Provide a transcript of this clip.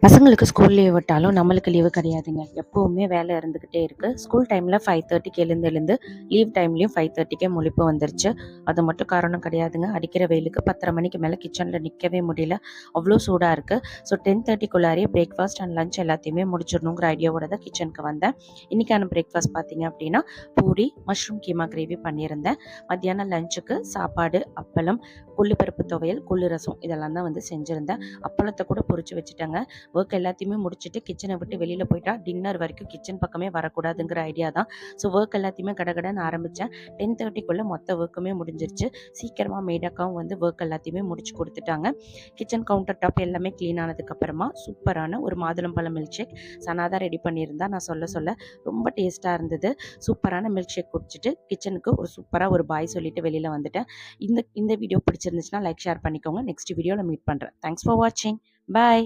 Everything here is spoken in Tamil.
பசங்களுக்கு ஸ்கூல் லீவ் விட்டாலும் நம்மளுக்கு லீவு கிடையாதுங்க. எப்போவுமே வேலை இருந்துக்கிட்டே இருக்குது. ஸ்கூல் டைமில் 5:30க்கு எழுந்து லீவ் டைம்லேயும் 5:30க்கே முழிப்பு வந்துருச்சு. அது மட்டும் காரணம் கிடையாதுங்க. அடிக்கிற வெயிலுக்கு 10:30 மணிக்கு மேலே கிச்சனில் நிற்கவே முடியல. அவ்வளோ சூடாக இருக்குது. ஸோ 10:30க்குள்ளாரியே பிரேக்ஃபாஸ்ட் அண்ட் லஞ்ச் எல்லாத்தையுமே முடிச்சிடணுங்கிற ஐடியாவோட தான் கிச்சனுக்கு வந்தேன். இன்றைக்கான பிரேக்ஃபாஸ்ட் பார்த்தீங்க அப்படின்னா பூரி, மஷ்ரூம் கீமா கிரேவி பண்ணியிருந்தேன். மத்தியானம் லஞ்சுக்கு சாப்பாடு, அப்பளம், கொள்ளுப்பருப்பு துவையல், கொள்ளு ரசம் இதெல்லாம் தான் செஞ்சுருந்தேன். அப்பளத்தை கூட பொரிச்சு வச்சுட்டேங்க. ஒர்க் எல்லாத்தையுமே முடிச்சுட்டு கிச்சனை விட்டு வெளியில் போயிட்டா டின்னர் வரைக்கும் கிச்சன் பக்கமே வரக்கூடாதுங்கிற ஐடியா தான். ஸோ ஒர்க் எல்லாத்தையுமே கடகடன்னு ஆரம்பித்தேன். 10:30க்குள்ளே மொத்த ஒர்க்குமே முடிஞ்சிருச்சு. சீக்கிரமாக மேடக்காவும் ஒர்க் எல்லாத்தையுமே முடிச்சு கொடுத்துட்டாங்க. கிச்சன் கவுண்டர் டாப் எல்லாமே க்ளீன் ஆனதுக்கப்புறமா சூப்பரான ஒரு மாதுளம்பழம் மில்க் ஷேக் சனா தான் ரெடி பண்ணியிருந்தா. நான் சொல்ல ரொம்ப டேஸ்ட்டாக இருந்தது. சூப்பரான மில்க் ஷேக் குடிச்சிட்டு கிச்சனுக்கு ஒரு சூப்பராக ஒரு பாய் சொல்லிட்டு வெளியில் வந்துட்டேன். இந்த வீடியோ பிடிச்சிருந்துச்சுன்னா லைக் ஷேர் பண்ணிக்கோங்க. நெக்ஸ்ட் வீடியோவில் மீட் பண்ணுறேன். தேங்க்ஸ் ஃபார் வாட்சிங். பாய்.